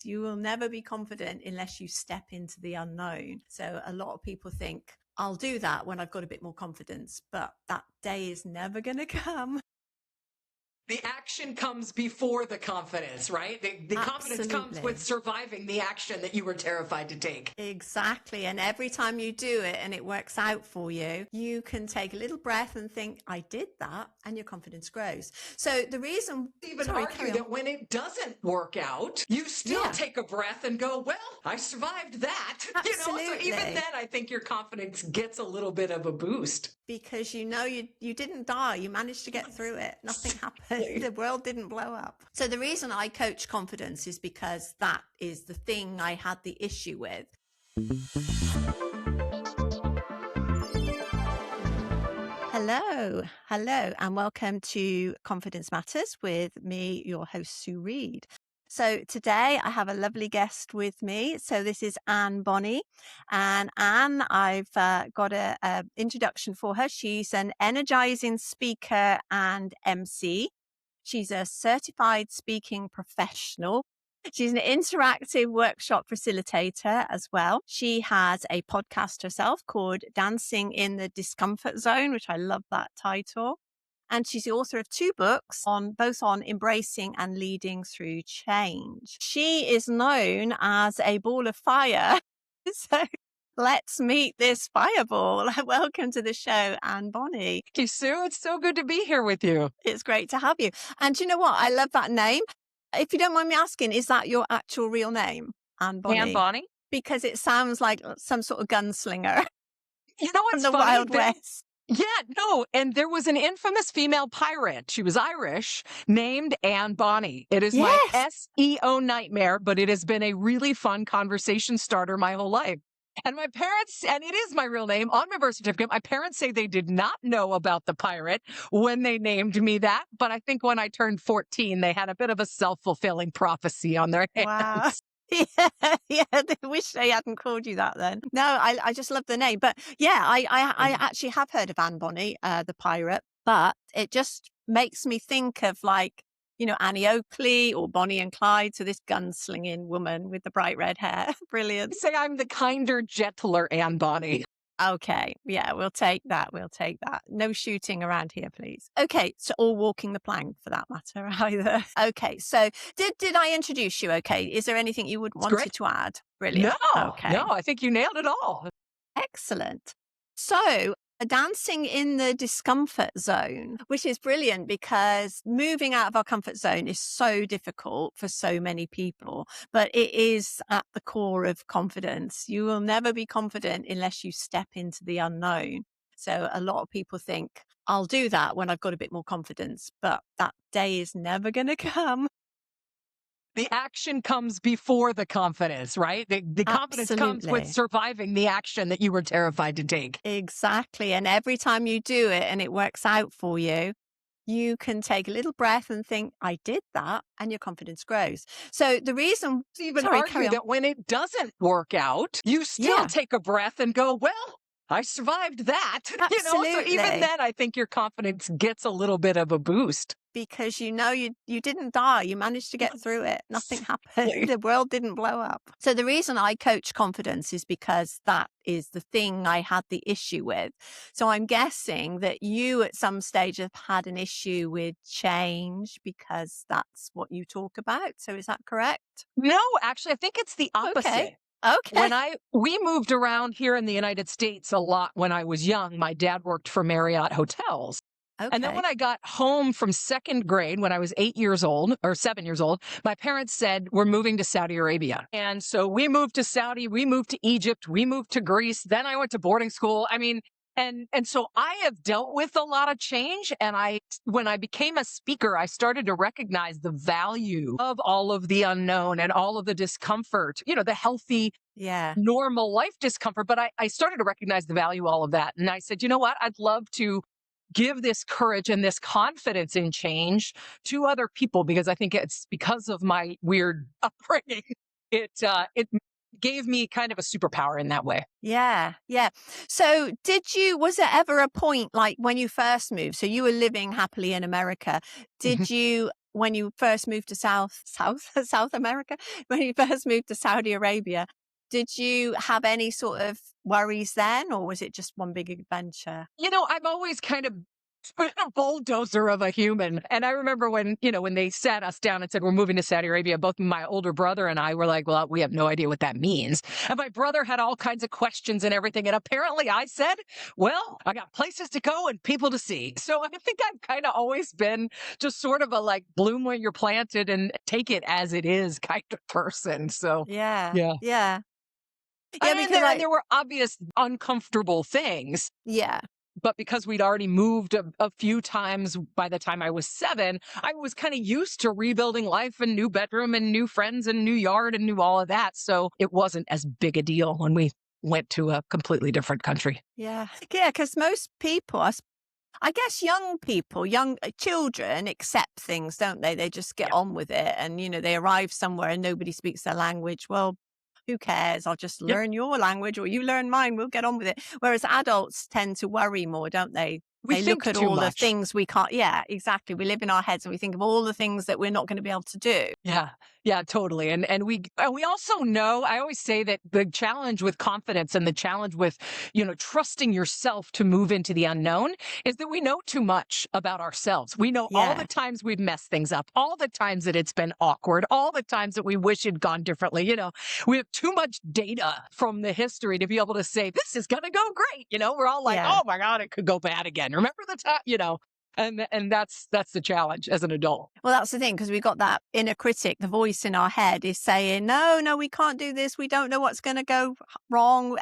You will never be confident unless you step into the unknown. So a lot of people think, I'll do that when I've got a bit more confidence, but that day is never going to come. The action comes before the confidence, right? The confidence comes with surviving the action that you were terrified to take. Exactly. And every time you do it and it works out for you, you can take a little breath and think, I did that, and your confidence grows. So the reason argue that when it doesn't work out, you still take a breath and go, well, I survived that. Absolutely. So even then, I think your confidence gets a little bit of a boost. Because you didn't die. You managed to get through it. Nothing happened. The world didn't blow up. So the reason I coach confidence is because that is the thing I had the issue with. Hello, and welcome to Confidence Matters with me, your host, Sue Reed. So today I have a lovely guest with me. So this is Bonney. And Anne, I've got an introduction for her. She's an energizing speaker and MC. She's a certified speaking professional. She's an interactive workshop facilitator as well. She has a podcast herself called Dancing in the Discomfort Zone, which I love that title. And she's the author of 2 books both on embracing and leading through change. She is known as a ball of fire. So let's meet this fireball. Welcome to the show, Anne Bonney. Thank you, Sue. It's so good to be here with you. It's great to have you. And you know what? I love that name. If you don't mind me asking, is that your actual real name, Anne Bonney? Anne Bonney? Because it sounds like some sort of gunslinger. You know what's from the funny? Wild West. Yeah, no. And there was an infamous female pirate. She was Irish, named Anne Bonney. It is my SEO nightmare, but it has been a really fun conversation starter my whole life. And my parents, and it is my real name on my birth certificate, my parents say they did not know about the pirate when they named me that. But I think when I turned 14, they had a bit of a self-fulfilling prophecy on their hands. Wow. Yeah, they wish they hadn't called you that then. No, I just love the name. But yeah, I actually have heard of Anne Bonney, the pirate, but it just makes me think of Annie Oakley or Bonnie and Clyde. So this gunslinging woman with the bright red hair. Brilliant. Say I'm the kinder, gentler Anne Bonney. Okay. Yeah, we'll take that. No shooting around here, please. Okay. So or walking the plank for that matter either. Okay. So did I introduce you? Okay. Is there anything you would wanted to add? Brilliant. No, I think you nailed it all. Excellent. So dancing in the discomfort zone, which is brilliant because moving out of our comfort zone is so difficult for so many people, but it is at the core of confidence. You will never be confident unless you step into the unknown. So a lot of people think, I'll do that when I've got a bit more confidence, but that day is never going to come. The action comes before the confidence, right? The confidence comes with surviving the action that you were terrified to take. Exactly. And every time you do it and it works out for you, you can take a little breath and think, I did that, and your confidence grows. So the reason argue that when it doesn't work out, you still take a breath and go, well, I survived that. Absolutely. So even then, I think your confidence gets a little bit of a boost. Because you didn't die. You managed to get through it. Nothing happened. The world didn't blow up. So the reason I coach confidence is because that is the thing I had the issue with. So I'm guessing that you at some stage have had an issue with change because that's what you talk about. So is that correct? No, actually, I think it's the opposite. Okay. We moved around here in the United States a lot when I was young. My dad worked for Marriott Hotels. Okay. And then when I got home from 2nd grade, when I was 7 years old, my parents said, we're moving to Saudi Arabia. And so we moved to Saudi, we moved to Egypt, we moved to Greece. Then I went to boarding school. I mean, and so I have dealt with a lot of change. And when I became a speaker, I started to recognize the value of all of the unknown and all of the discomfort, the healthy, normal life discomfort. But I started to recognize the value of all of that. And I said, you know what? I'd love to give this courage and this confidence in change to other people, because I think it's because of my weird upbringing. It gave me kind of a superpower in that way. Yeah. So was there ever a point like when you first moved, so you were living happily in America, did you when you first moved to South America, when you first moved to Saudi Arabia, did you have any sort of worries then, or was it just one big adventure? I'm always kind of a bulldozer of a human. And I remember when they sat us down and said, we're moving to Saudi Arabia, both my older brother and I were like, well, we have no idea what that means. And my brother had all kinds of questions and everything. And apparently I said, well, I got places to go and people to see. So I think I've kind of always been just sort of a like bloom where you're planted and take it as it is kind of person. So Yeah, yeah. yeah, I yeah. mean, Because there were obvious uncomfortable things, yeah, but because we'd already moved a few times by the time I was 7, I was kind of used to rebuilding life and new bedroom and new friends and new yard and new all of that. So it wasn't as big a deal when we went to a completely different country. yeah, yeah. Because most people, I guess young people, young children accept things, don't they? They just get Yeah. on with it. And, they arrive somewhere and nobody speaks their language. Well, who cares? I'll just Yep. learn your language or you learn mine. We'll get on with it. Whereas adults tend to worry more, don't they? We They look think at too all the much. things we can't. Yeah, exactly. We live in our heads and we think of all the things that we're not going to be able to do. Yeah. Yeah, totally. And we also know, I always say that the challenge with confidence and the challenge with, trusting yourself to move into the unknown is that we know too much about ourselves. We know all the Yeah. times we've messed things up, all the times that it's been awkward, all the times that we wish it'd gone differently. We have too much data from the history to be able to say, this is going to go great. We're all like, Yeah. oh my God, it could go bad again. Remember the time, and that's the challenge as an adult. Well, that's the thing, because we got that inner critic, the voice in our head is saying, no, no, we can't do this. We don't know what's going to go wrong.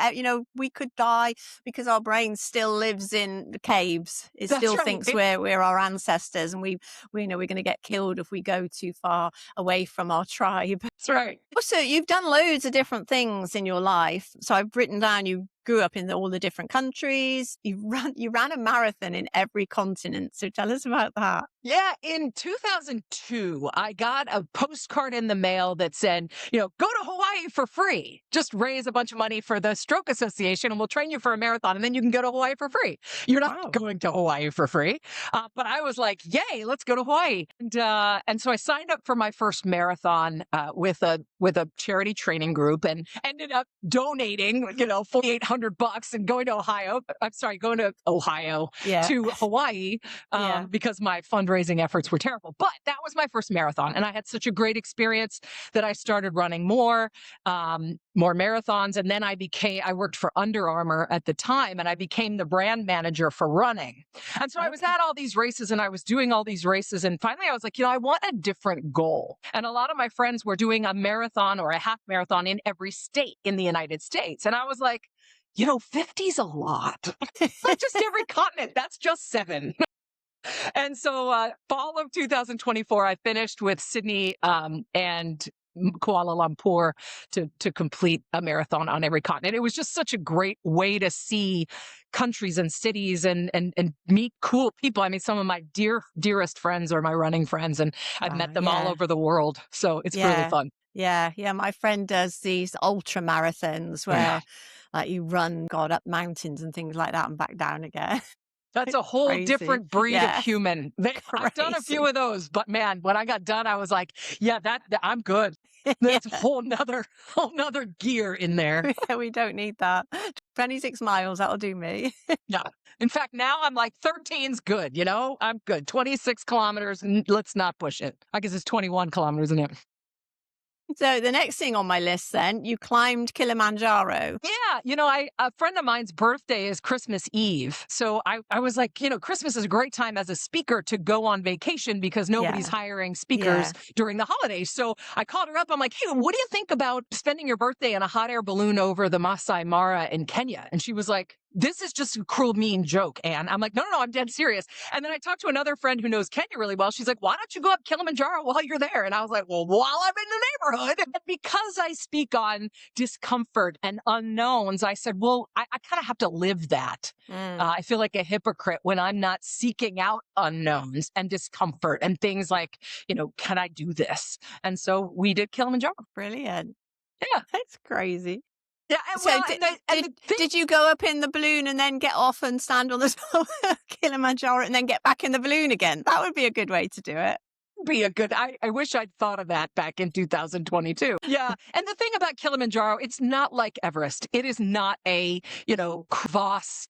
We could die, because our brain still lives in the caves. It That's still right. thinks we're our ancestors, and we know we're going to get killed if we go too far away from our tribe. That's right. Also, you've done loads of different things in your life. So I've written down you grew up in all the different countries. You ran a marathon in every continent. So tell us about that. Yeah, in 2002, I got a postcard in the mail that said, go to Hawaii for free. Just raise a bunch of money for the Stroke Association and we'll train you for a marathon and then you can go to Hawaii for free. You're not Wow. going to Hawaii for free. But I was like, yay, let's go to Hawaii. And so I signed up for my first marathon with a charity training group and ended up donating, $4,800 and going to Ohio Yeah. to Hawaii Yeah. because my fundraising efforts were terrible. But that was my first marathon. And I had such a great experience that I started running more marathons. And then I worked for Under Armour at the time, and I became the brand manager for running. And so I was Okay. at all these races and I was doing all these races. And finally I was like, I want a different goal. And a lot of my friends were doing a marathon or a half marathon in every state in the United States. And I was like, 50's a lot. Not just every continent. That's just 7. And so fall of 2024, I finished with Sydney and Kuala Lumpur to complete a marathon on every continent. It was just such a great way to see countries and cities and meet cool people. I mean, some of my dearest friends are my running friends, and I've met them all Yeah. over the world. So it's really Yeah. fun. Yeah. Yeah. My friend does these ultra marathons Yeah. where like you run, God, up mountains and things like that and back down again. That's a whole Crazy. different breed of Yeah. human. I've done a few Crazy. of those, but man, when I got done, I was like, yeah, I'm good. There's a whole nother gear in there. Yeah, we don't need that. 26 miles, that'll do me. Yeah. In fact, now I'm like 13's good. I'm good. 26 kilometers. Let's not push it. I guess it's 21 kilometers, isn't it? So the next thing on my list then, you climbed Kilimanjaro. Yeah. A friend of mine's birthday is Christmas Eve. So I was like, Christmas is a great time as a speaker to go on vacation because nobody's Yeah. hiring speakers Yeah. during the holidays. So I called her up. I'm like, hey, what do you think about spending your birthday in a hot air balloon over the Masai Mara in Kenya? And she was like, this is just a cruel, mean joke, Anne. I'm like, no, I'm dead serious. And then I talked to another friend who knows Kenya really well. She's like, why don't you go up Kilimanjaro while you're there? And I was like, well, while I'm in the neighborhood. And because I speak on discomfort and unknowns, I said, well, I kind of have to live that. I feel like a hypocrite when I'm not seeking out unknowns and discomfort and things like, can I do this? And so we did Kilimanjaro. Brilliant. Yeah. That's crazy. Yeah. So did you go up in the balloon and then get off and stand on the top of Kilimanjaro and then get back in the balloon again? That would be a good way to do it. be a good, I wish I'd thought of that back in 2022. Yeah. And the thing about Kilimanjaro, it's not like Everest. It is not a, crevasse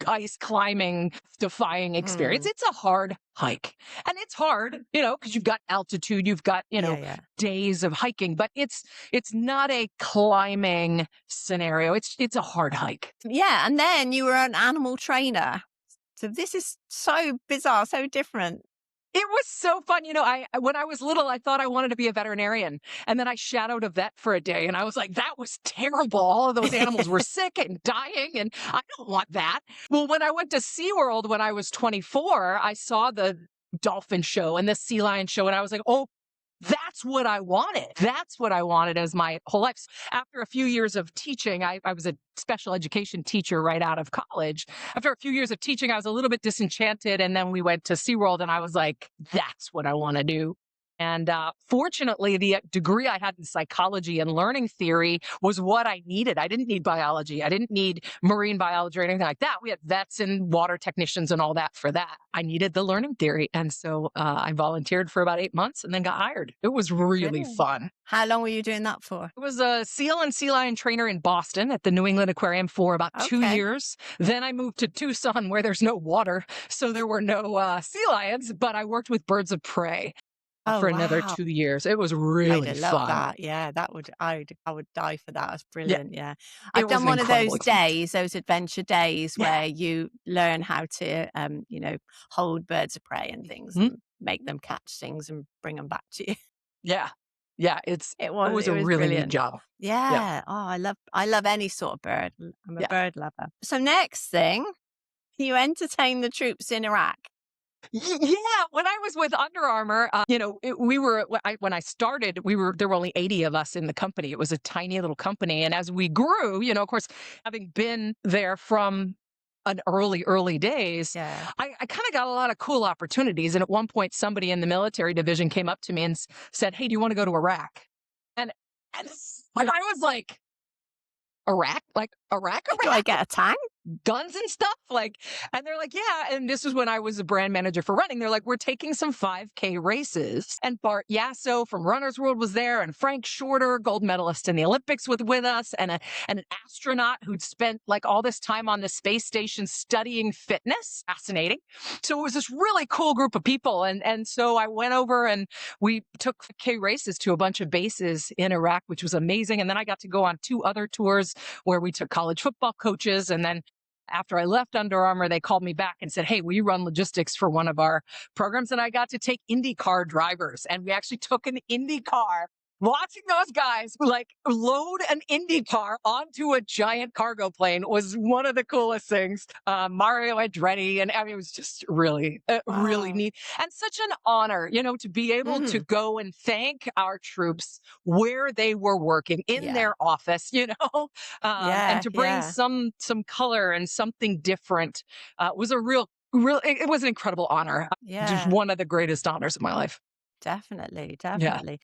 ice climbing defying experience. Mm. It's a hard hike, and it's hard, because you've got altitude, you've got, Yeah. days of hiking, but it's not a climbing scenario. It's a hard hike. Yeah. And then you were an animal trainer. So this is so bizarre, so different. It was so fun. When I was little, I thought I wanted to be a veterinarian. And then I shadowed a vet for a day and I was like, that was terrible. All of those animals were sick and dying, and I don't want that. Well, when I went to SeaWorld when I was 24, I saw the dolphin show and the sea lion show, and I was like, oh, that's what I wanted. That's what I wanted as my whole life. After a few years of teaching, I was a special education teacher right out of college. After a few years of teaching, I was a little bit disenchanted. And then we went to SeaWorld and I was like, that's what I want to do. And fortunately, the degree I had in psychology and learning theory was what I needed. I didn't need biology. I didn't need marine biology or anything like that. We had vets and water technicians and all that for that. I needed the learning theory. And so I volunteered for about 8 months and then got hired. It was really Brilliant. fun. How long were you doing that for? I was a seal and sea lion trainer in Boston at the New England Aquarium for about 2 Okay. years. Then I moved to Tucson where there's no water. So there were no sea lions, but I worked with birds of prey for another Wow. 2 years. It was really I'd fun. love that. Yeah, I would die for that. That's brilliant. Yeah. It I've was done an one of incredible those experience. days, those adventure days Yeah. where you learn how to, hold birds of prey and things Mhm. and make them catch things and bring them back to you. Yeah. Yeah. It was It a was really neat brilliant. job. Yeah. Yeah. Oh, I love any sort of bird. I'm a Yeah. bird lover. So next thing, you entertain the troops in Iraq. Yeah, when I was with Under Armour, when I started, there were only 80 of us in the company. It was a tiny little company. And as we grew, of course, having been there from an early days, Yeah. I kind of got a lot of cool opportunities. And at one point, somebody in the military division came up to me and said, hey, do you want to go to Iraq? And I was like, Iraq? Like Iraq? Do I get a tank? Guns and stuff, and they're like, yeah. And this is when I was a brand manager for running. They're like, we're taking some 5K races, and Bart Yasso from Runner's World was there, and Frank Shorter, gold medalist in the Olympics, was with us, and an astronaut who'd spent like all this time on the space station studying fitness. Fascinating. So it was this really cool group of people, and so I went over and we took K races to a bunch of bases in Iraq, which was amazing. And then I got to go on 2 other tours where we took college football coaches, and then after I left Under Armour, they called me back and said, hey, will you run logistics for one of our programs? And I got to take IndyCar drivers. And we actually took an Indy car, watching those guys load an Indy car onto a giant cargo plane was one of the coolest things. Mario Andretti. And I mean, it was just really, really Wow. neat. And such an honor, to be able to go and thank our troops where they were working in Yeah. their office, and to bring Yeah. some color and something different was a real, it was an incredible honor. Just Yeah. one of the greatest honors of my life. Definitely. Yeah. Definitely.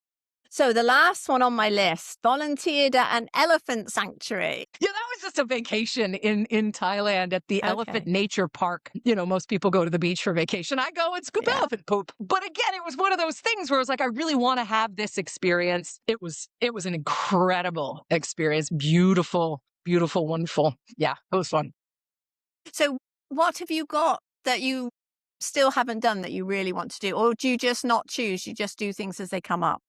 So the last one on my list, volunteered at an elephant sanctuary. Yeah, that was just a vacation in Thailand at the Elephant Okay. Nature Park. Most people go to the beach for vacation. I go and scoop Yeah. elephant poop. But again, it was one of those things where I was like, I really want to have this experience. It was an incredible experience. Beautiful, beautiful, wonderful. Yeah, it was fun. So what have you got that you still haven't done that you really want to do? Or do you just not choose? You just do things as they come up?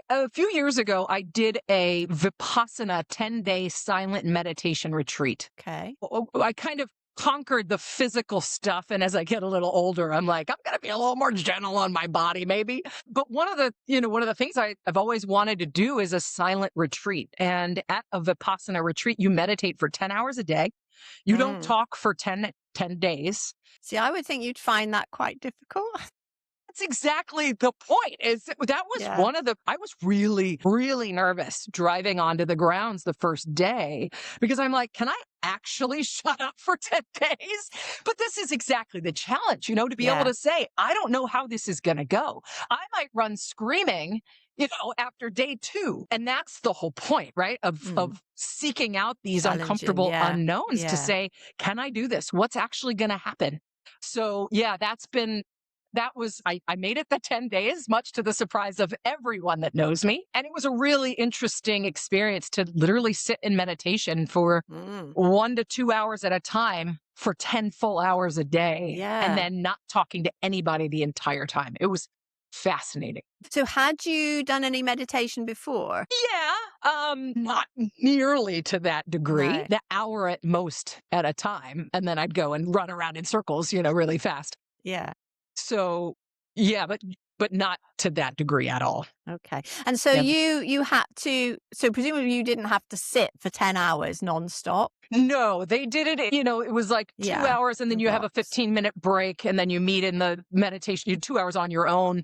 A few years ago, I did a Vipassana 10-day silent meditation retreat. Okay. I kind of conquered the physical stuff. And as I get a little older, I'm like, I'm going to be a little more gentle on my body, maybe. But one of the things I've always wanted to do is a silent retreat. And at a Vipassana retreat, you meditate for 10 hours a day. You don't talk for 10 days. See, I would think you'd find that quite difficult. That's exactly the point. That was Yeah. one of the, I was really, really nervous driving onto the grounds the first day because I'm like, can I actually shut up for 10 days? But this is exactly the challenge, to be able to say, I don't know how this is going to go. I might run screaming, after day 2. And that's the whole point, right? Of seeking out these Challenging, uncomfortable yeah. unknowns Yeah. to say, can I do this? What's actually going to happen? So yeah, that's been I made it the 10 days, much to the surprise of everyone that knows me. And it was a really interesting experience to literally sit in meditation for Mm. 1 to 2 hours at a time for 10 full hours a day, and Yeah. then not talking to anybody the entire time. It was fascinating. So had you done any meditation before? Yeah, not nearly to that degree, No. the hour at most at a time. And then I'd go and run around in circles, really fast. Yeah. So yeah, but not to that degree at all. Okay. And so Yeah. you had to, so presumably you didn't have to sit for 10 hours nonstop? No, they did it, it was like 2 Yeah. hours and then In you have a blocks. 15-minute break and then you meet in the meditation. You 2 hours on your own,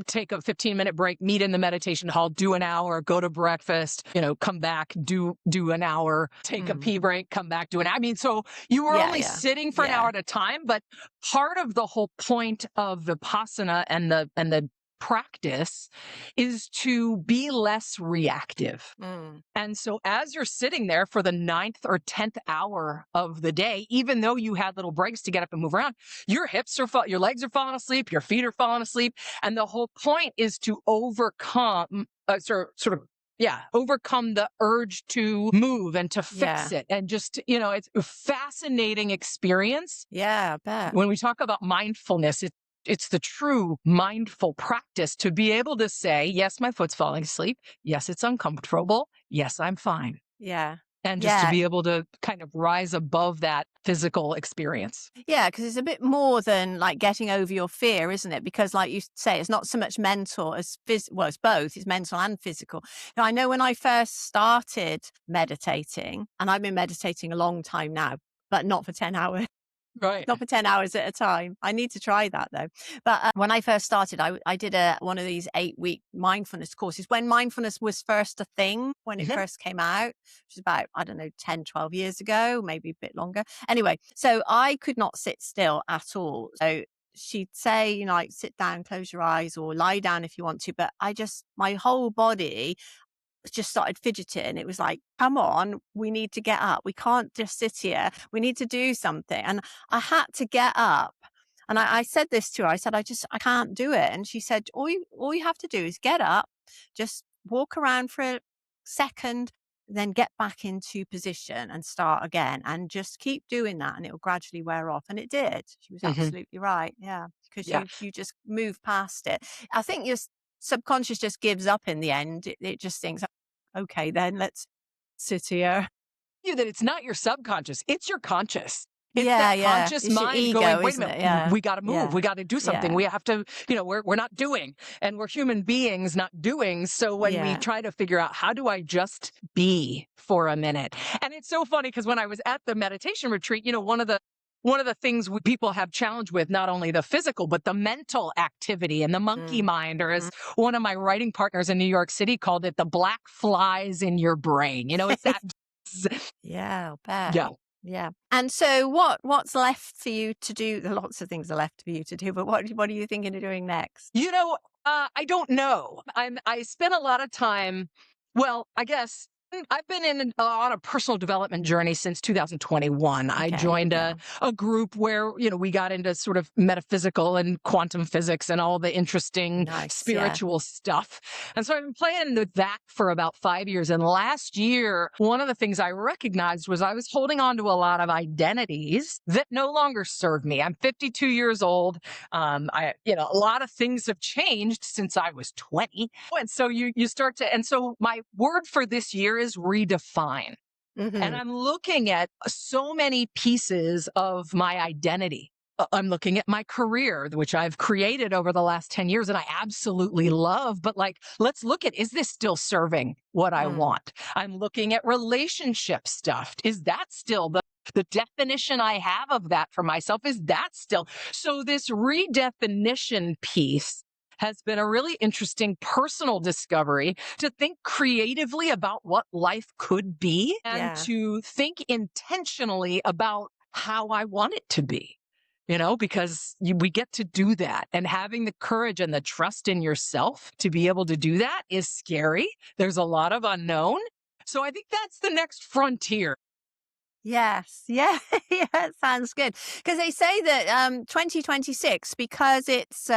take a 15-minute break, meet in the meditation hall, do an hour, go to breakfast, come back, do an hour, take a Mm. pee break, come back, do an I mean, so you were Yeah, only yeah. sitting for an Yeah. hour at a time, but part of the whole point of Vipassana and the practice is to be less reactive. Mm. And so as you're sitting there for the ninth or 10th hour of the day, even though you had little breaks to get up and move around, your your legs are falling asleep, your feet are falling asleep. And the whole point is to overcome, overcome the urge to move and to fix Yeah. it. And just, it's a fascinating experience. Yeah, I bet. When we talk about mindfulness, it's the true mindful practice to be able to say, yes, my foot's falling asleep. Yes, it's uncomfortable. Yes, I'm fine. Yeah. And just to Yeah. be able to kind of rise above that physical experience. Yeah, because it's a bit more than like getting over your fear, isn't it? Because like you say, it's not so much mental as well, it's both, it's mental and physical. Now, I know when I first started meditating, and I've been meditating a long time now, but not for 10 hours. Right. Not for 10 hours at a time. I need to try that though. But when I first started, I did one of these 8-week mindfulness courses when mindfulness was first a thing, when it Mhm. first came out, which is about, I don't know, 10, 12 years ago, maybe a bit longer. Anyway, so I could not sit still at all. So she'd say, like sit down, close your eyes or lie down if you want to. But my whole body just started fidgeting. It was like, come on, we need to get up. We can't just sit here. We need to do something. And I had to get up. And I said this to her. I said, I can't do it. And she said, all you have to do is get up, just walk around for a second, then get back into position and start again. And just keep doing that. And it will gradually wear off. And it did. She was Mhm. absolutely right. Yeah. Because Yeah. you just move past it. I think your subconscious just gives up in the end. It just thinks, okay, then let's sit here. That it's not your subconscious, it's your conscious. It's Yeah, that yeah. conscious It's your mind going, ego, wait a isn't minute, it? Yeah. we got to move. Yeah. We got to do something. Yeah. We have to, we're not doing, and we're human beings, not doing. So when we Yeah. try to figure out how do I just be for a minute, and it's so funny because when I was at the meditation retreat, one of the things people have challenge with, not only the physical, but the mental activity and the monkey Mm. mind, or Mm. as one of my writing partners in New York City called it, the black flies in your brain. It's that. Yeah, I'll bet. Yeah. Yeah. And so what's left for you to do? Lots of things are left for you to do, but what are you thinking of doing next? I don't know. I spent a lot of time. Well, I guess I've been on a personal development journey since 2021. I Okay. joined Yeah. a group where, we got into sort of metaphysical and quantum physics and all the interesting Nice. Yeah. spiritual stuff. And so I've been playing with that for about 5 years. And last year, one of the things I recognized was I was holding on to a lot of identities that no longer serve me. I'm 52 years old. A lot of things have changed since I was 20. And so you start to, and so my word for this year is redefine. And Hmm. I'm looking at so many pieces of my identity. I'm looking at my career, which I've created over the last 10 years and I absolutely love, but let's look at, is this still serving what I Mm. want? I'm looking at relationship stuff. Is that still the definition I have of that for myself? Is that still? So this redefinition piece has been a really interesting personal discovery to think creatively about what life could be and Yeah. to think intentionally about how I want it to be. Because we get to do that, and having the courage and the trust in yourself to be able to do that is scary. There's a lot of unknown. So I think that's the next frontier. Yes. Yeah. Yeah. Sounds good. Because they say that 2026, because it's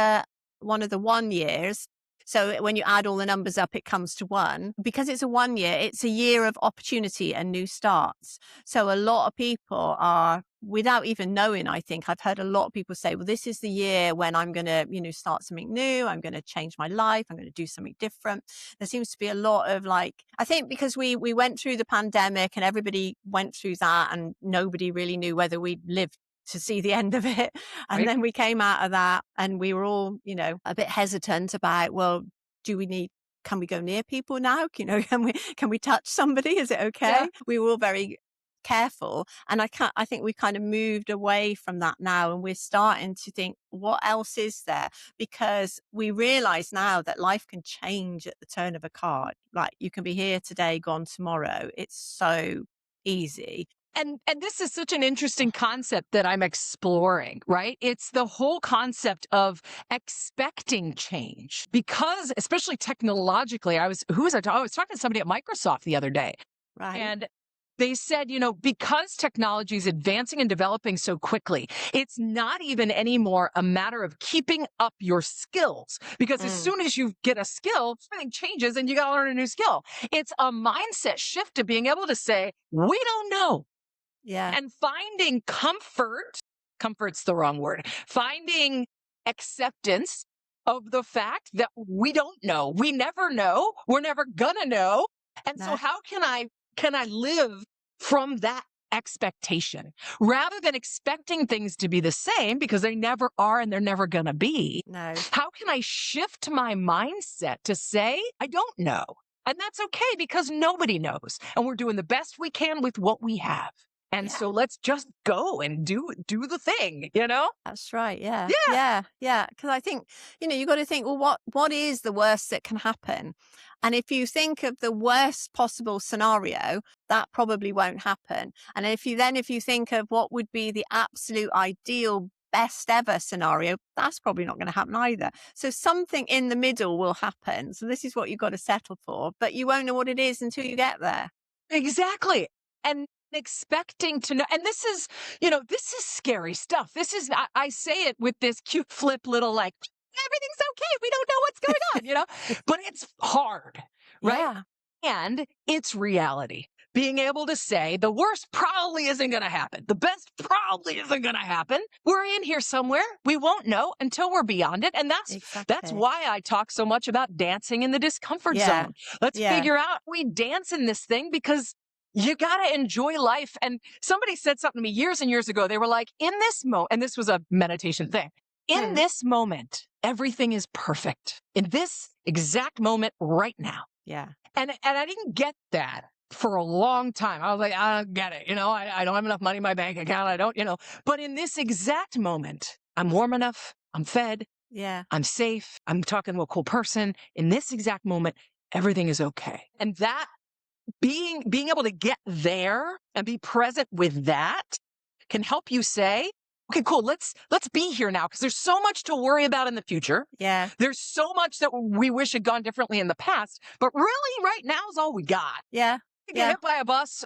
one of the 1 years. So when you add all the numbers up, it comes to one. Because it's a 1 year, it's a year of opportunity and new starts. So a lot of people are, without even knowing, I think I've heard a lot of people say, well, this is the year when I'm going to, start something new. I'm going to change my life. I'm going to do something different. There seems to be a lot of like, I think because we went through the pandemic and everybody went through that and nobody really knew whether we'd live to see the end of it. And Right? then we came out of that and we were all, a bit hesitant about, well, do we need, can we go near people now? Can we touch somebody? Is it Yeah. okay? We were all very careful. And I think we kind of moved away from that now and we're starting to think, what else is there? Because we realize now that life can change at the turn of a card. Like you can be here today, gone tomorrow. It's so easy. And this is such an interesting concept that I'm exploring, right? It's the whole concept of expecting change because, especially technologically, I was talking to somebody at Microsoft the other day, Right. and they said, because technology is advancing and developing so quickly, it's not even anymore a matter of keeping up your skills. Because as Mm, soon as you get a skill, everything changes and you got to learn a new skill. It's a mindset shift to being able to say, we don't know. yeah. And finding comfort's the wrong word, finding acceptance of the fact that we don't know. We never know. We're never gonna know. And so No, how can I live from that expectation rather than expecting things to be the same because they never are and they're never gonna be? no. How can I shift my mindset to say, I don't know? And that's okay because nobody knows. And we're doing the best we can with what we have. And Yeah. so let's just go and do the thing, you know? That's right. Yeah. Yeah, Yeah. Yeah. Because I think, you got to think, well, what is the worst that can happen? And if you think of the worst possible scenario, that probably won't happen. And if you think of what would be the absolute ideal best ever scenario, that's probably not going to happen either. So something in the middle will happen. So this is what you've got to settle for, but you won't know what it is until you get there. exactly. And expecting to know. And this is scary stuff. I say it with this cute flip little like, everything's okay. We don't know what's going on, but it's hard, right? Yeah. And it's reality. Being able to say the worst probably isn't going to happen. The best probably isn't going to happen. We're in here somewhere. We won't know until we're beyond it. And that's Exactly. why I talk so much about dancing in the discomfort Yeah. zone. Let's Yeah. figure out we dance in this thing because you got to enjoy life. And somebody said something to me years and years ago. They were like, in this moment, and this was a meditation thing. In Hmm. this moment, everything is perfect. In this exact moment right now. Yeah. And I didn't get that for a long time. I was like, I don't get it. I don't have enough money in my bank account. I don't, but in this exact moment, I'm warm enough. I'm fed. Yeah. I'm safe. I'm talking to a cool person. In this exact moment, everything is okay. And that being able to get there and be present with that can help you say, okay, cool. Let's be here now. Cause there's so much to worry about in the future. Yeah. There's so much that we wish had gone differently in the past, but really right now is all we got. Yeah. You get Yeah. hit by a bus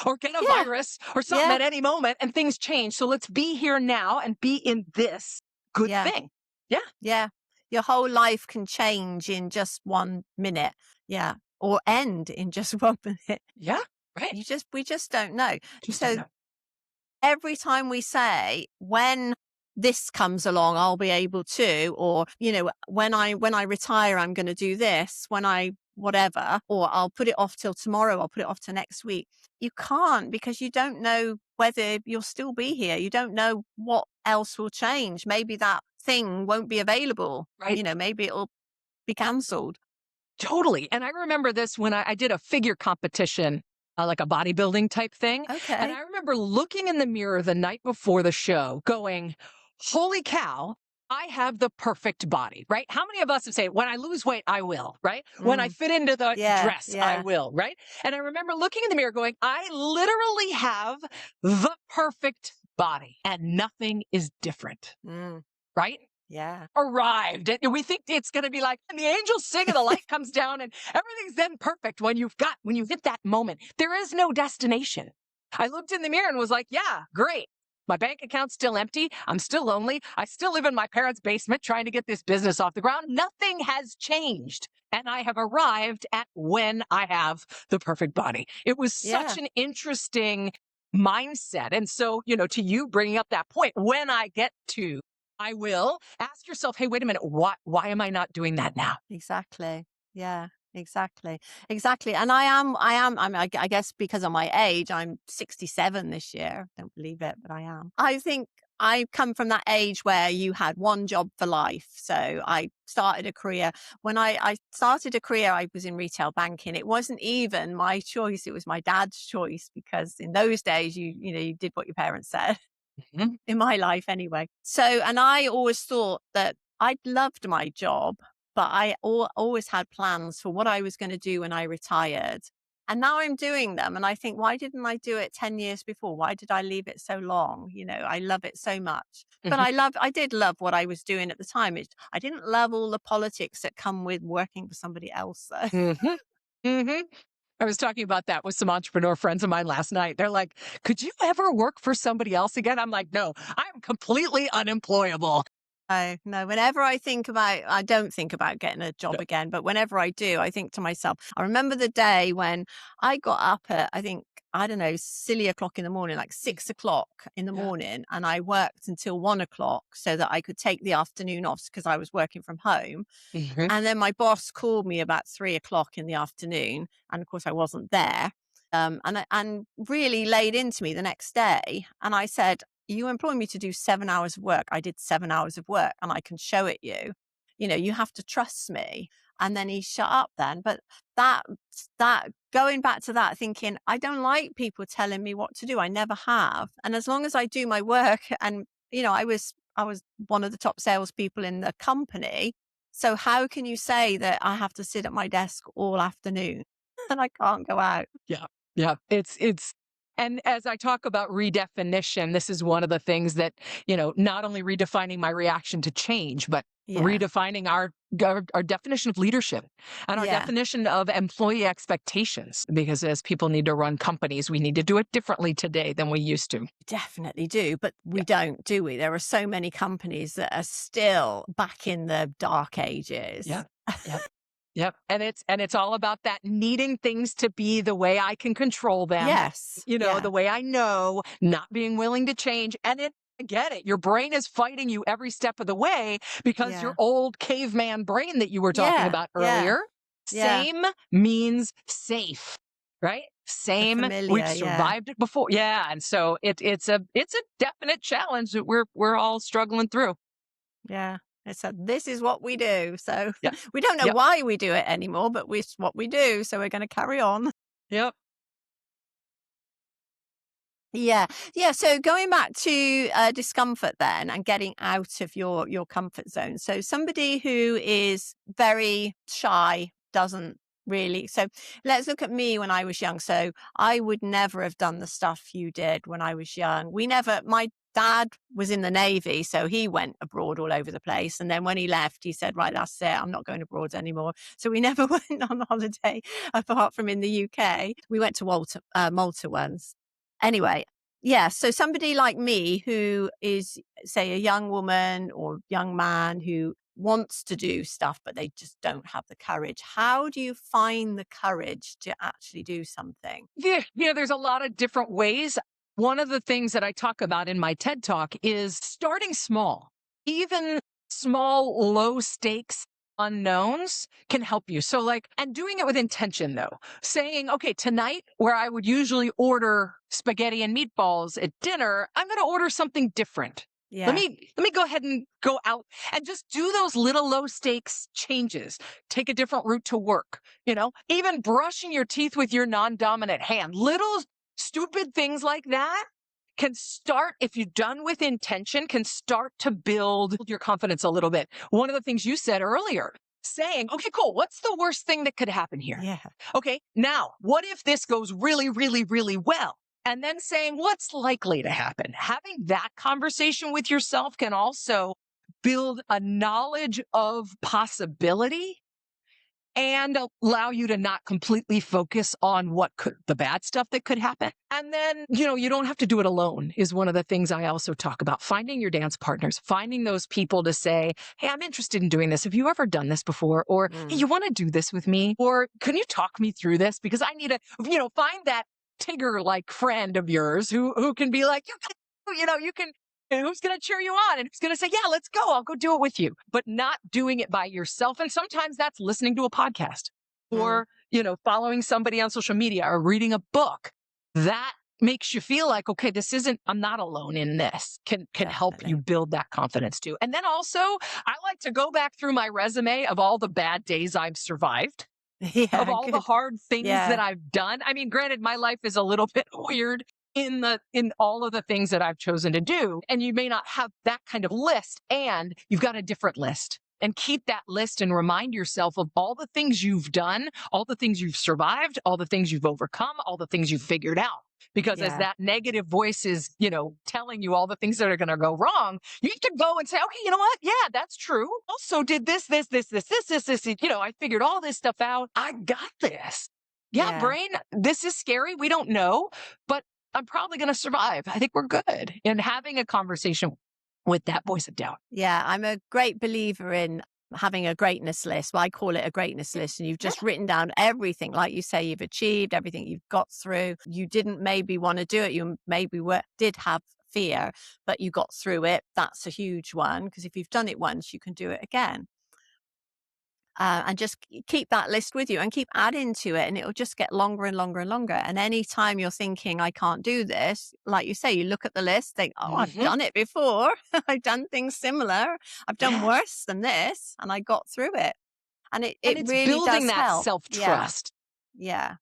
or get a Yeah. virus or something Yeah. at any moment and things change. So let's be here now and be in this good Yeah. thing. Yeah. Yeah. Your whole life can change in just 1 minute. Yeah. Or end in just 1 minute. Yeah. Right. We just don't know. Just don't So know. every time we say, when this comes along, I'll be able to, or, when I retire, I'm going to do this, when I, whatever, or I'll put it off till tomorrow, I'll put it off to next week. You can't, because you don't know whether you'll still be here. You don't know what else will change. Maybe that thing won't be available. Right. Maybe it'll be cancelled. Totally. And I remember this when I did a figure competition, like a bodybuilding type thing. And Okay. I remember looking in the mirror the night before the show going, holy cow, I have the perfect body, right? How many of us would say, when I lose weight, I will, right? When I Mm. fit into the Yeah. dress, I Yeah. will, right? And I remember looking in the mirror going, I literally have the perfect body and nothing is different, Mm. right? Yeah. Arrived. And we think it's going to be like, and the angels sing and the light comes down and everything's then perfect when you hit that moment. There is no destination. I looked in the mirror and was like, yeah, great. My bank account's still empty. I'm still lonely. I still live in my parents' basement trying to get this business off the ground. Nothing has changed. And I have arrived at when I have the perfect body. It was such Yeah, an interesting mindset. And so, to you bringing up that point, when I get to, I will ask yourself, hey, wait a minute, why am I not doing that now? exactly. Yeah, exactly. Exactly. And I guess because of my age, I'm 67 this year. Don't believe it, but I am. I think I come from that age where you had one job for life. So I started a career. When I started a career, I was in retail banking. It wasn't even my choice. It was my dad's choice because in those days, you did what your parents said. Mhm. In my life anyway. So, and I always thought that I loved my job, but always had plans for what I was going to do when I retired. And now I'm doing them. And I think, why didn't I do it 10 years before? Why did I leave it so long? I love it so much. But Mhm. I did love what I was doing at the time. I didn't love all the politics that come with working for somebody else, though. Mhm. Mhm. I was talking about that with some entrepreneur friends of mine last night. They're like, could you ever work for somebody else again? I'm like, no, I'm completely unemployable. No, no. Whenever I don't think about getting a job again, but whenever I do, I think to myself, I remember the day when I got up at, I don't know, silly o'clock in the morning, like 6 o'clock in the Yeah. morning, and I worked until 1 o'clock so that I could take the afternoon off because I was working from home. Mhm. And then my boss called me about 3 o'clock in the afternoon. And of course, I wasn't there. And really laid into me the next day. And I said, you employ me to do 7 hours of work. I did 7 hours of work and I can show it you. You have to trust me. And then he shut up then. But that, that going back to that, thinking, I don't like people telling me what to do. I never have. And as long as I do my work and, I was one of the top salespeople in the company. So how can you say that I have to sit at my desk all afternoon and I can't go out? Yeah. Yeah. And as I talk about redefinition, this is one of the things that, not only redefining my reaction to change, but Yeah. redefining our definition of leadership and our Yeah. definition of employee expectations. Because as people need to run companies, we need to do it differently today than we used to. Definitely do, but Yeah. we don't, do we? There are so many companies that are still back in the dark ages. Yeah. Yeah. Yep. And it's all about that needing things to be the way I can control them, Yes. Yeah. the way I know, not being willing to change. I get it. Your brain is fighting you every step of the way because your Yeah. old caveman brain that you were talking Yeah. about Yeah. earlier, Yeah. same means safe, right? The Same. We've familiar. Yeah. survived it before. Yeah. And so it's a definite challenge that we're all struggling through. Yeah. So this is what we do. So Yeah. we don't know Yep. why we do it anymore, but it's what we do. So we're going to carry on. Yep. Yeah. Yeah. So going back to discomfort then and getting out of your comfort zone. So somebody who is very shy doesn't really. So let's look at me when I was young. So I would never have done the stuff you did when I was young. My dad was in the Navy, so he went abroad all over the place. And then when he left, he said, right, that's it. I'm not going abroad anymore. So we never went on holiday apart from in the UK. We went to Malta once. Anyway, yeah, so somebody like me who is, say, a young woman or young man who wants to do stuff, but they just don't have the courage. How do you find the courage to actually do something? Yeah, there's a lot of different ways. One of the things that I talk about in my TED Talk is starting small. Even small, low stakes unknowns can help you. So, and doing it with intention, though, saying, okay, tonight, where I would usually order spaghetti and meatballs at dinner, I'm going to order something different. Let Yeah, me let me go ahead and go out and just do those little low stakes changes. Take a different route to work. Even brushing your teeth with your non-dominant hand, little stupid things like that can start, if you're done with intention, can start to build your confidence a little bit. One of the things you said earlier, saying, okay, cool. What's the worst thing that could happen here? yeah, Okay. Now, what if this goes really, really, really well? And then saying, what's likely to happen? Having that conversation with yourself can also build a knowledge of possibility and allow you to not completely focus on the bad stuff that could happen. And then, you don't have to do it alone is one of the things I also talk about. Finding your dance partners, finding those people to say, hey, I'm interested in doing this. Have you ever done this before? Or, hey, you want to do this with me? Or can you talk me through this? Because I need to, find that Tigger-like friend of yours who can be like, you can, and who's going to cheer you on and who's going to say, yeah, let's go. I'll go do it with you, but not doing it by yourself. And sometimes that's listening to a podcast or, following somebody on social media or reading a book. That makes you feel like, okay, I'm not alone in this, can help you build that confidence too. And then also I like to go back through my resume of all the bad days I've survived. Yeah, of all the hard things Yeah. that I've done. I mean, granted, my life is a little bit weird in all of the things that I've chosen to do. And you may not have that kind of list, and you've got a different list. And keep that list and remind yourself of all the things you've done, all the things you've survived, all the things you've overcome, all the things you've figured out. Because as that negative voice is, telling you all the things that are going to go wrong, you have to go and say, okay, you know what? Yeah, that's true. Also did this. I figured all this stuff out. I got this. Yeah, brain, this is scary. We don't know, but I'm probably going to survive. I think we're good. And having a conversation with that voice of doubt. Yeah, I'm a great believer in having a greatness list. Well, I call it a greatness list. And you've just written down everything, like you say, you've achieved everything you've got through. You didn't maybe want to do it. You maybe did have fear, but you got through it. That's a huge one, because if you've done it once, you can do it again. And just keep that list with you and keep adding to it, and it'll just get longer and longer and longer. And anytime you're thinking, I can't do this, like you say, you look at the list, think, oh, I've done it before. I've done things similar. I've done worse than this, and I got through it. And it it's really building does that help. self-trust. Yeah.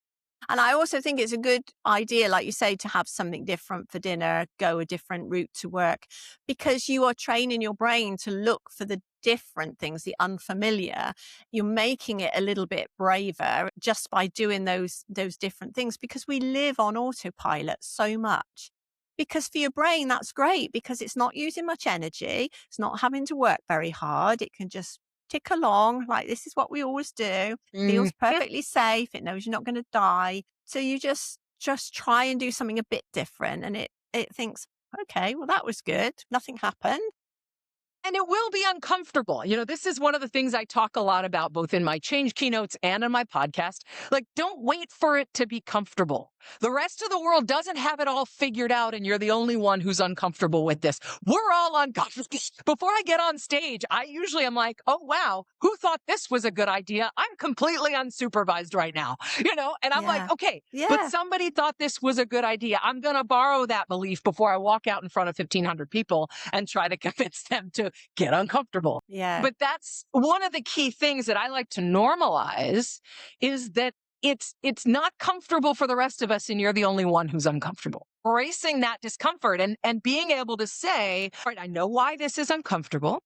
And I also think it's a good idea, like you say, to have something different for dinner, go a different route to work, because you are training your brain to look for the different things, the unfamiliar. You're making it a little bit braver just by doing those different things, because we live on autopilot so much. Because for your brain, that's great, because it's not using much energy. It's not having to work very hard. It can just tick along, like this is what we always do. Feels perfectly safe. It knows you're not going to die. So you just try and do something a bit different, and it thinks, okay, well, that was good. Nothing happened. And it will be uncomfortable. This is one of the things I talk a lot about, both in my change keynotes and on my podcast. Like, don't wait for it to be comfortable. The rest of the world doesn't have it all figured out, and you're the only one who's uncomfortable with this. We're all uncomfortable. Before I get on stage, I usually am like, oh, wow, who thought this was a good idea? I'm completely unsupervised right now, and I'm like, okay, but somebody thought this was a good idea. I'm going to borrow that belief before I walk out in front of 1,500 people and try to convince them to get uncomfortable. Yeah. But that's one of the key things that I like to normalize, is that it's not comfortable for the rest of us, and you're the only one who's uncomfortable. Embracing that discomfort and being able to say, all right, I know why this is uncomfortable.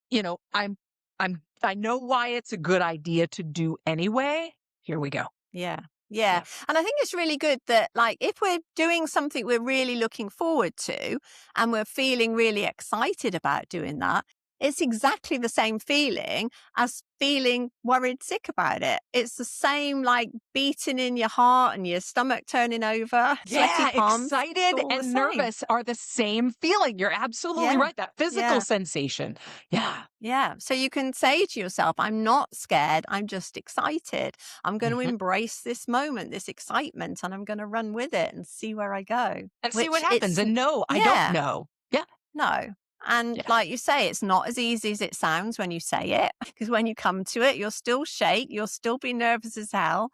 I know why it's a good idea to do anyway. Here we go. Yeah. And I think it's really good that, like, if we're doing something we're really looking forward to and we're feeling really excited about doing that, it's exactly the same feeling as feeling worried sick about it. It's the same, like, beating in your heart and your stomach turning over. Yeah, palms, excited and nervous are the same feeling. You're absolutely right. That physical sensation. Yeah. So you can say to yourself, I'm not scared. I'm just excited. I'm going to embrace this moment, this excitement, and I'm going to run with it and see where I go. And see what happens. And no, I don't know. Yeah. No. And like you say, it's not as easy as it sounds when you say it, because when you come to it, you'll still shake, you'll still be nervous as hell,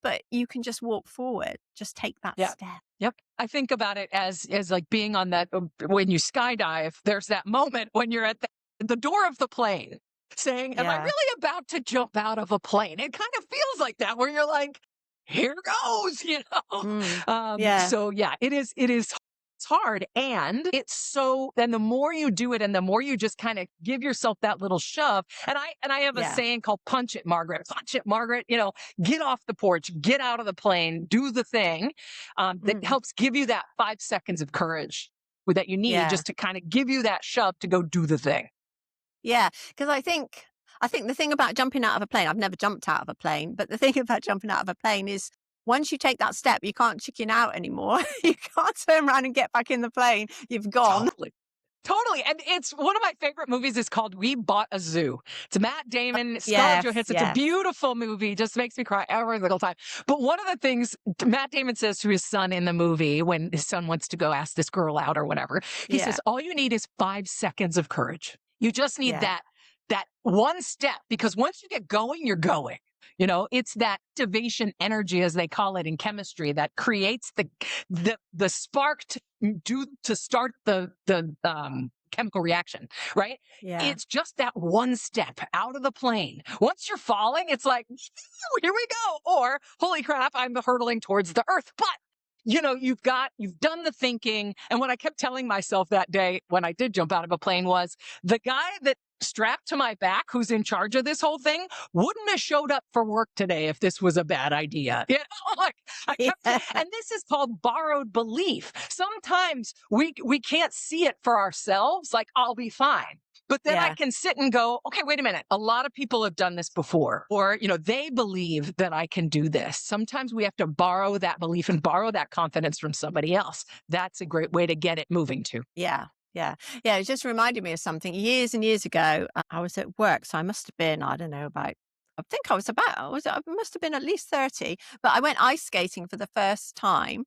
but you can just walk forward. Just take that step. Yep. I think about it as like being on that, when you skydive, there's that moment when you're at the door of the plane saying, am I really about to jump out of a plane? It kind of feels like that, where you're like, here goes, So it is. It's hard, and then the more you do it and the more you just kind of give yourself that little shove. And I have a saying called punch it, Margaret, get off the porch, get out of the plane, do the thing, that helps give you that 5 seconds of courage that you need just to kind of give you that shove to go do the thing. Yeah. Because I think I think the thing about jumping out of a plane, I've never jumped out of a plane, but the thing about jumping out of a plane is once you take that step, you can't chicken out anymore. You can't turn around and get back in the plane. You've gone. Totally. Totally. And it's one of my favorite movies is called We Bought a Zoo. It's Matt Damon, Scarlett Yes, Johansson. It's a yes. beautiful movie. Just makes me cry every single time. But one of the things Matt Damon says to his son in the movie when his son wants to go ask this girl out or whatever, he Yeah, says, all you need is 5 seconds of courage. You just need yeah, that one step, because once you get going, you're going. You know, it's that activation energy, as they call it in chemistry, that creates the spark to start the chemical reaction, right? yeah, It's just that one step out of the plane. Once you're falling, it's like, here we go. Or, holy crap, I'm hurtling towards the earth. But you know, you've done the thinking. And what I kept telling myself that day when I did jump out of a plane was the guy that strapped to my back, who's in charge of this whole thing, wouldn't have showed up for work today if this was a bad idea. You know, like I kept, yeah, and this is called borrowed belief. Sometimes we can't see it for ourselves. Like, I'll be fine. But then I yeah, can sit and go, okay, wait a minute. A lot of people have done this before, or, you know, they believe that I can do this. Sometimes we have to borrow that belief and borrow that confidence from somebody else. That's a great way to get it moving too. yeah, yeah. Yeah, it just reminded me of something. Years and years ago, I was at work, so I must have been, I don't know, I must have been at least 30, but I went ice skating for the first time.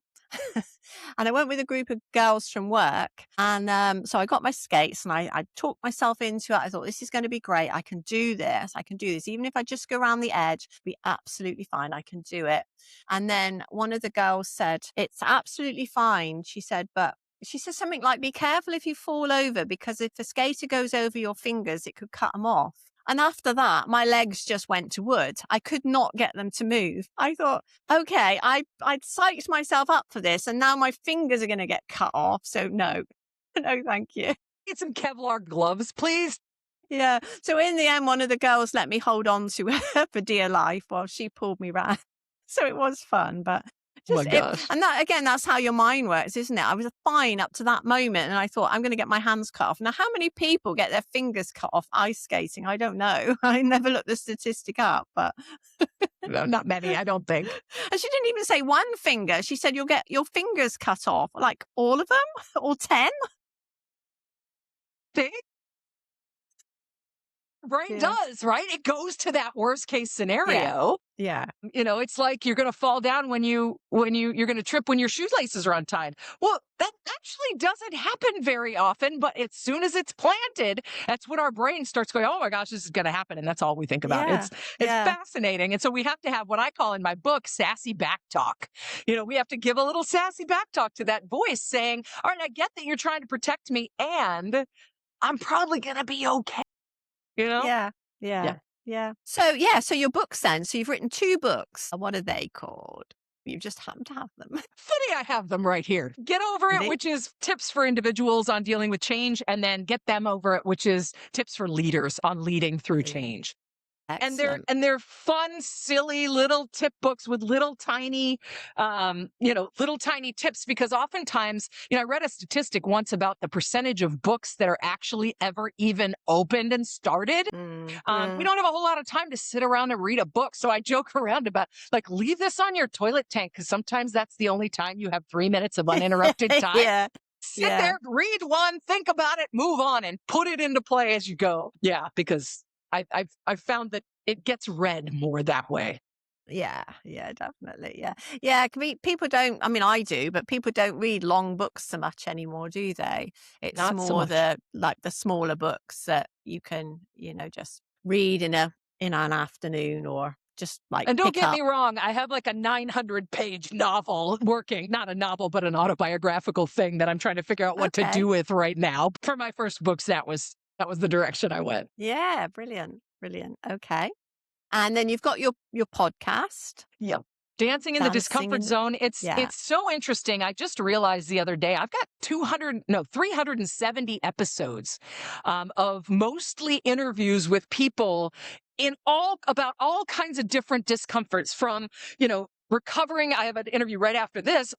And I went with a group of girls from work. And so I got my skates and I talked myself into it. I thought, this is going to be great. I can do this. I can do this. Even if I just go around the edge, be absolutely fine. I can do it. And then one of the girls said, it's absolutely fine. She said something like, be careful if you fall over, because if the skater goes over your fingers, it could cut them off. And after that, my legs just went to wood. I could not get them to move. I thought, okay, I'd psyched myself up for this, and now my fingers are going to get cut off. So no, no, thank you. Get some Kevlar gloves, please. Yeah. So in the end, one of the girls let me hold on to her for dear life while she pulled me round. So it was fun, but Oh my just it, gosh. and that again, that's how your mind works, isn't it? I was fine up to that moment, and I thought I'm going to get my hands cut off. Now, how many people get their fingers cut off ice skating? I don't know. I never looked the statistic up, but No, not many, I don't think. and she didn't even say one finger. She said you'll get your fingers cut off, like all of them, or 10. See? Brain Yeah, does, right? It goes to that worst case yeah, scenario. yeah, You know, it's like you're going to fall down when you're going to trip when your shoelaces are untied. Well, that actually doesn't happen very often, but as soon as it's planted, that's when our brain starts going, oh my gosh, this is going to happen. And that's all we think about. yeah, It's yeah. fascinating. And so we have to have what I call in my book, sassy back talk. You know, we have to give a little sassy back talk to that voice saying, all right, I get that you're trying to protect me and I'm probably going to be okay. You know? Yeah, Yeah. yeah, yeah. So yeah, so your books then. So you've written 2 books. What are they called? You just happen to have them. Funny, I have them right here. Get Over It, Really? which is tips for individuals on dealing with change, and then Get Them Over It, which is tips for leaders on leading through Brilliant. change. Excellent. And they're fun, silly little tip books with little tiny, little tiny tips, because oftentimes, you know, I read a statistic once about the percentage of books that are actually ever even opened and started. Mm, We mm. don't have a whole lot of time to sit around and read a book. So I joke around about like, leave this on your toilet tank, because sometimes that's the only time you have 3 minutes of uninterrupted time. Yeah, Sit yeah, there, read one, think about it, move on, and put it into play as you go. Yeah, because I've found that it gets read more that way. yeah, yeah, definitely. Yeah, yeah. People don't. I mean, I do, but people don't read long books so much anymore, do they? It's Not so more much. the smaller books that you can, just read in an afternoon, or just like And don't pick get up. me wrong, I have like a 900-page novel working, not a novel, but an autobiographical thing that I'm trying to figure out what to Okay. do with right now. For my first books, that was the direction I went. Yeah, brilliant, brilliant. Okay. And then you've got your podcast, Yeah. Dancing in the Dancing Discomfort in the Zone. It's yeah. it's so interesting. I just realized the other day I've got 370 episodes of mostly interviews with people about all kinds of different discomforts, from, recovering. I have an interview right after this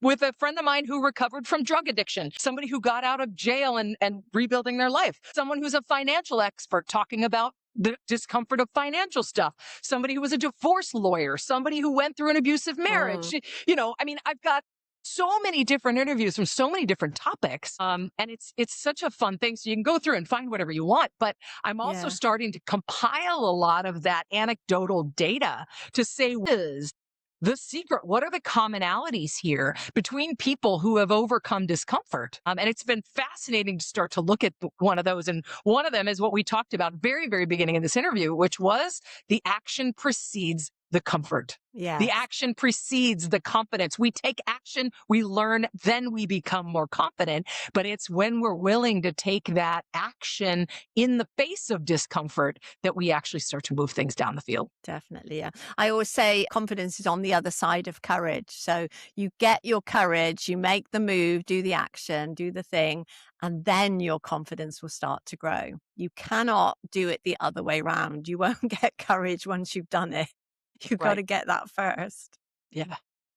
with a friend of mine who recovered from drug addiction, somebody who got out of jail and rebuilding their life, someone who's a financial expert talking about the discomfort of financial stuff, somebody who was a divorce lawyer, somebody who went through an abusive marriage. Mm, I mean, I've got so many different interviews from so many different topics. And it's such a fun thing. So you can go through and find whatever you want. But I'm also yeah, starting to compile a lot of that anecdotal data to say, what is the secret? What are the commonalities here between people who have overcome discomfort? And it's been fascinating to start to look at one of those. And one of them is what we talked about very, very beginning of this interview, which was the action precedes the comfort. The yes. action precedes the confidence. We take action, we learn, then we become more confident. But it's when we're willing to take that action in the face of discomfort that we actually start to move things down the field. Definitely, yeah. I always say confidence is on the other side of courage. So you get your courage, you make the move, do the action, do the thing, and then your confidence will start to grow. You cannot do it the other way round. You won't get courage once you've done it. You've got to Right. get that first. Yeah.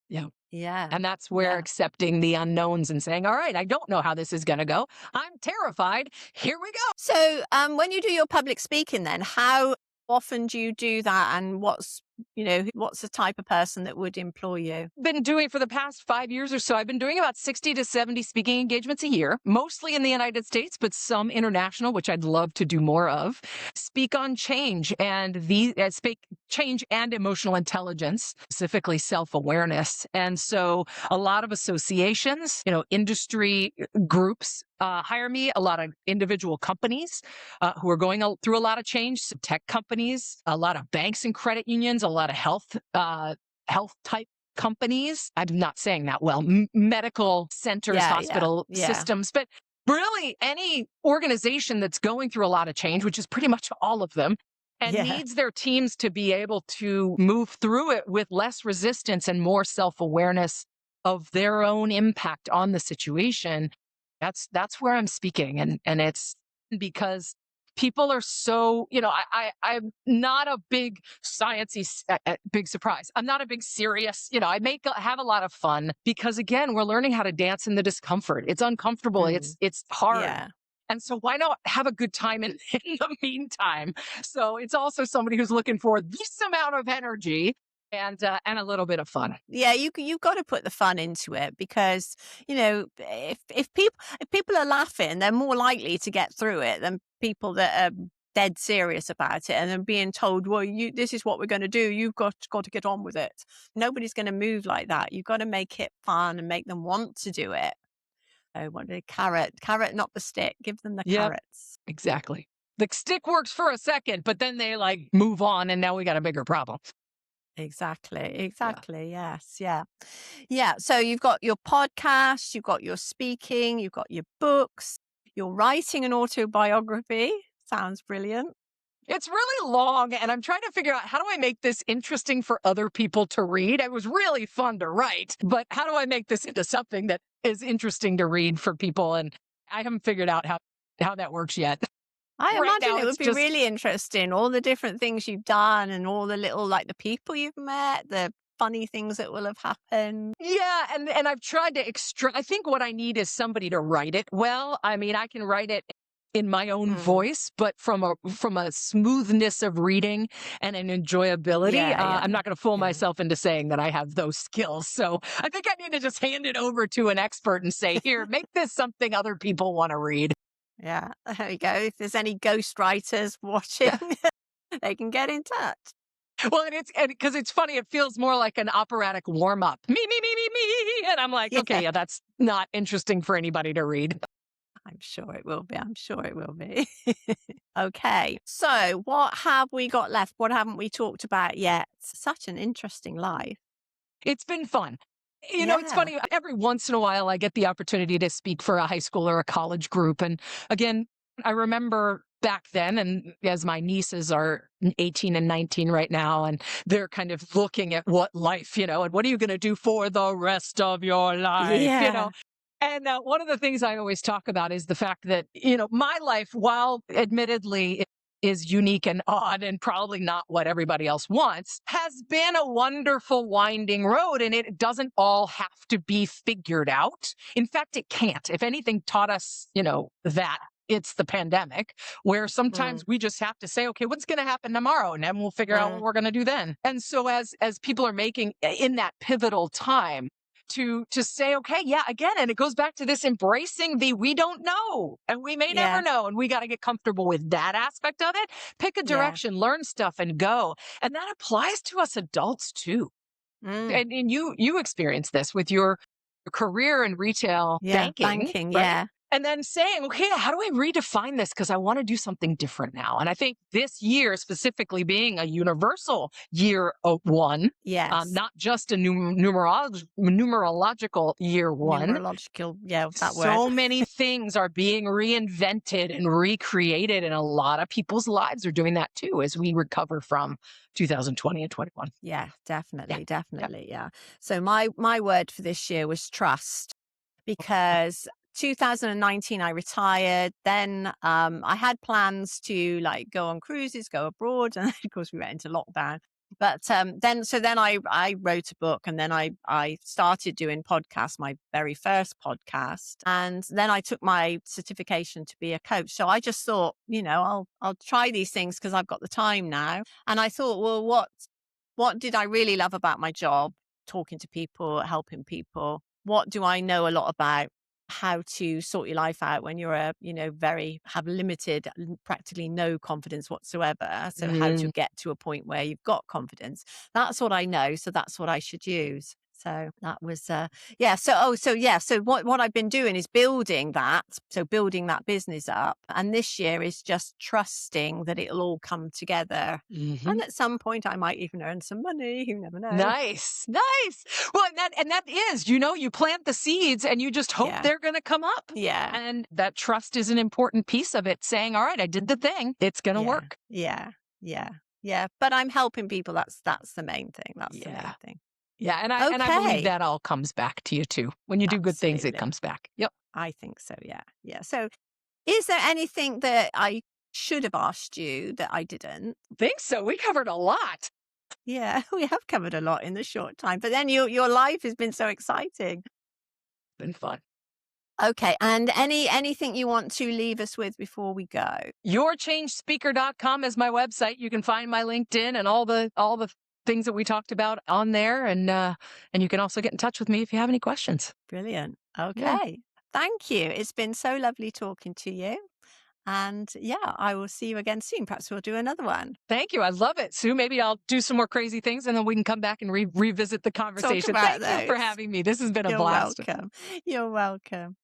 Yeah. Yeah. And that's where Yeah. accepting the unknowns and saying, all right, I don't know how this is going to go. I'm terrified. Here we go. So, when you do your public speaking, then how often do you do that, and what's the type of person that would employ you? Been doing for the past 5 years or so. I've been doing about 60 to 70 speaking engagements a year, mostly in the United States, but some international, which I'd love to do more of. Speak on change and speak change and emotional intelligence, specifically self-awareness. And so a lot of associations, industry groups hire me, a lot of individual companies who are going through a lot of change, some tech companies, a lot of banks and credit unions, a lot of health type companies. I'm not saying that well, medical centers, Yeah, yeah, hospital yeah, systems, but really any organization that's going through a lot of change, which is pretty much all of them, and yeah. needs their teams to be able to move through it with less resistance and more self-awareness of their own impact on the situation. That's where I'm speaking. And it's because people are so, I'm not a big sciencey, big surprise. I'm not a big serious, have a lot of fun because again, we're learning how to dance in the discomfort. It's uncomfortable. Mm, It's hard. yeah. And so why not have a good time in the meantime? So it's also somebody who's looking for this amount of energy and a little bit of fun. Yeah, you've got to put the fun into it because, if people are laughing, they're more likely to get through it than people that are dead serious about it and then being told, well, this is what we're going to do. You've got to get on with it. Nobody's going to move like that. You've got to make it fun and make them want to do it. Oh, what a carrot, not the stick. Give them the Yep, carrots. exactly. The stick works for a second, but then they like move on and now we got a bigger problem. Exactly. Yeah. Exactly. Yes. Yeah. Yeah. So you've got your podcast, you've got your speaking, you've got your books, you're writing an autobiography. Sounds brilliant. It's really long, and I'm trying to figure out how do I make this interesting for other people to read? It was really fun to write, but how do I make this into something that is interesting to read for people? And I haven't figured out how that works yet. I Right imagine now, it it's would be just really interesting. All the different things you've done and all the little, like the people you've met, the funny things that will have happened. yeah, and I've tried to I think what I need is somebody to write it well. I mean, I can write it in my own Mm. voice, but from a smoothness of reading and an enjoyability, Yeah. I'm Yeah. not going to fool Yeah. myself into saying that I have those skills. So I think I need to just hand it over to an expert and say, here, make this something other people want to read. Yeah. There you go. If there's any ghost writers watching, they can get in touch. Well, and it's because it's funny, it feels more like an operatic warm up. Me, and I'm like, okay, Yeah. yeah, that's not interesting for anybody to read. I'm sure it will be. I'm sure it will be. Okay. So, what have we got left? What haven't we talked about yet? Such an interesting life. It's been fun. It's Yeah. funny. Every once in a while, I get the opportunity to speak for a high school or a college group. And again, I remember back then, and as my nieces are 18 and 19 right now, and they're kind of looking at what life, and what are you going to do for the rest of your life. Yeah. And one of the things I always talk about is the fact that, my life, while admittedly is unique and odd and probably not what everybody else wants, has been a wonderful winding road. And it doesn't all have to be figured out. In fact, it can't. If anything taught us, that it's the pandemic, where Mm, sometimes we just have to say, okay, what's going to happen tomorrow? And then we'll figure out what mm, we're going to do then. And so as people are making in that pivotal time, to say, okay, yeah, again, and it goes back to this embracing the we don't know and we may never yeah, know, and we got to get comfortable with that aspect of it. Pick a yeah. direction, learn stuff, and go. And that applies to us adults too. Mm, And you experience this with your career in retail yeah, banking, banking, right? yeah. And then saying, okay, how do I redefine this? Because I want to do something different now. And I think this year specifically being a universal year of one, Yes. not just a numerological year one. Numerological, yeah, that word. So many things are being reinvented and recreated, and a lot of people's lives are doing that too as we recover from 2020 and 21. Yeah, Yeah. definitely, Yeah. definitely, yeah. So my word for this year was trust, because 2019 I retired. Then I had plans to like go on cruises, go abroad, and of course we went into lockdown. But then I wrote a book, and then I started doing podcasts, my very first podcast, and then I took my certification to be a coach. So I just thought, I'll try these things because I've got the time now. And I thought, well, what did I really love about my job? Talking to people, helping people. What do I know a lot about? How to sort your life out when you're very have limited, practically no confidence whatsoever. So how to Mm, get to a point where you've got confidence. That's what I know. So that's what I should use. So that was, yeah. So what I've been doing is building that. So building that business up. And this year is just trusting that it'll all come together. mhm. And at some point, I might even earn some money. You never know. Nice, nice. Well, and that is, you plant the seeds and you just hope Yeah. they're going to come up. Yeah. And that trust is an important piece of it, saying, all right, I did the thing. It's going to Yeah. work. Yeah. Yeah. Yeah. But I'm helping people. That's the main thing. That's the Yeah. main thing. Yeah, and I believe Okay. that all comes back to you too. When you do good things, it Absolutely. comes back. Yep. I think so. Yeah. Yeah. So is there anything that I should have asked you that I didn't? Think so. We covered a lot. Yeah, we have covered a lot in the short time, but then your life has been so exciting. Been fun. Okay, and anything you want to leave us with before we go? Yourchangespeaker.com is my website. You can find my LinkedIn and all the things that we talked about on there, and you can also get in touch with me if you have any questions. Brilliant. Yeah. Okay. Thank you. It's been so lovely talking to you. And yeah, I will see you again soon. Perhaps we'll do another one. Thank you. I love it. Sue, maybe I'll do some more crazy things and then we can come back and revisit the Talk conversation. about Thank you for those. having me. This has been a You're blast. welcome. You're welcome.